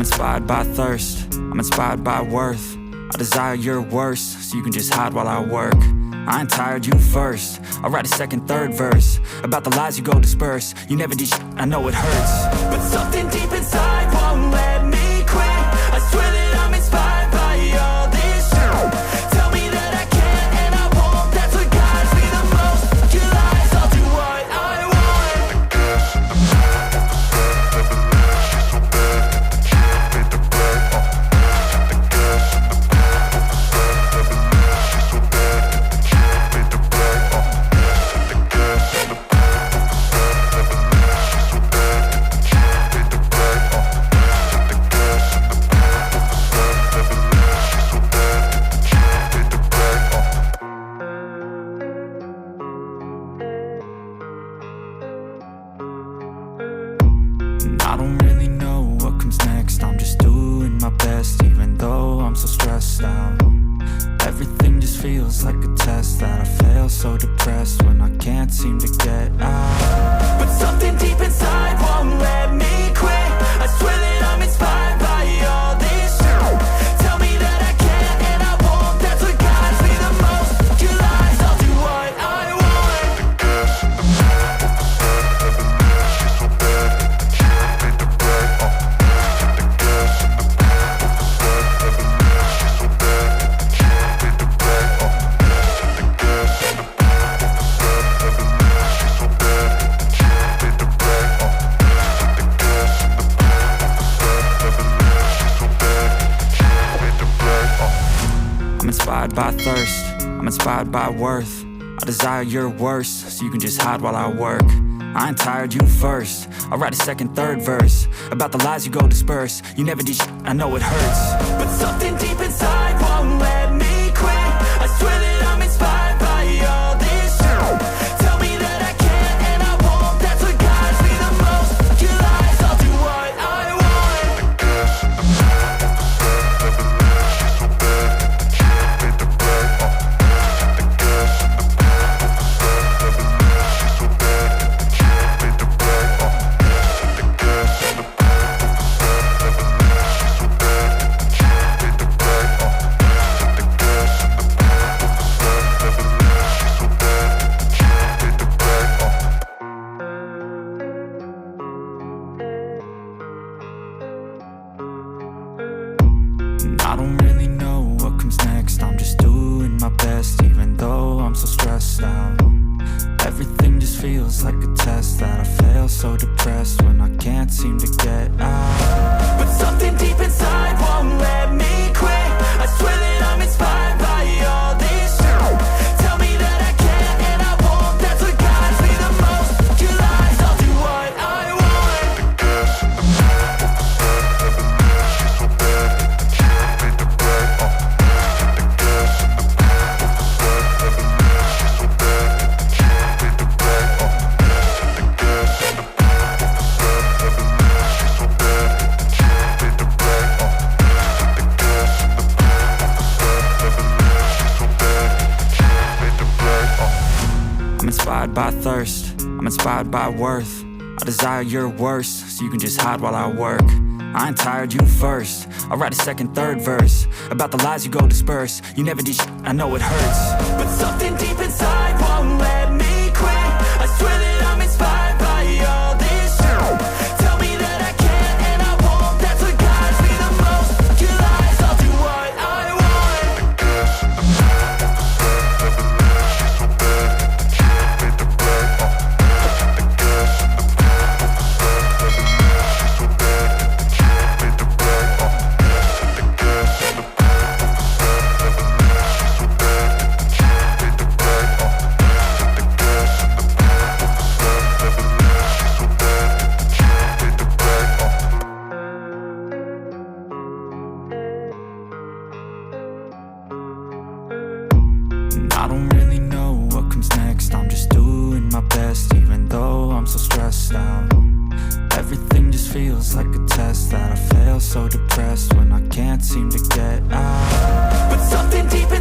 inspired by thirst, I'm inspired by worth. I desire your worst, so you can just hide while I work. I ain't tired, you first. I'll write a second, third verse about the lies you go disperse. You never did I know it hurts, but something deep inside won't let me quit. I swear that I'm inspired by all this shit. Tell me that I can't and I won't. That's what guides me the most. Your lies, I'll do what I want. I don't really know what comes next. I'm just doing my best, even though I'm so stressed out. Everything just feels like a test that I fail, so depressed when I can't seem to get out. But something deep inside won't let me quit. I swear that I'm inspired by all this shit. Tell me that I can't and I won't. That's what guides me the most. Your lies, I'll do what I want. I'm inspired by thirst, I'm inspired by worth. I desire your worst, so you can just hide while I work. I ain't tired, you first. I'll write a second, third verse about the lies you go disperse. You never did I know it hurts, but something deep inside won't let me quit. I swear that I'm inspired by all this shit. Tell me that I can't and I won't. That's what guides me the most. Your lies, I'll do what I want. I don't really know what comes next. I'm just doing my best, even though I'm so stressed out. Everything just feels like a test that I fail, so depressed when I can't seem to get out. But something deep inside won't let me quit. I swear that I'm inspired by all this shit. Tell me that I can't and I won't. That's what guides me the most. Your lies, I'll do what I want. I'm inspired by thirst, I'm inspired by worth. I desire your worst, so you can just hide while I work. I ain't tired, you first. I'll write a second, third verse about the lies you go disperse. You never did I know it hurts, but something deep inside won't let me quit. I swear that I'm inspired by all this shit. Tell me that I can't and I won't. That's what guides me the most. Your lies, I'll do what I want. I don't really know what comes next. I'm just doing my best, even though I'm so stressed out. Everything just feels like a test that I fail, so depressed when I can't seem to get out. But something deep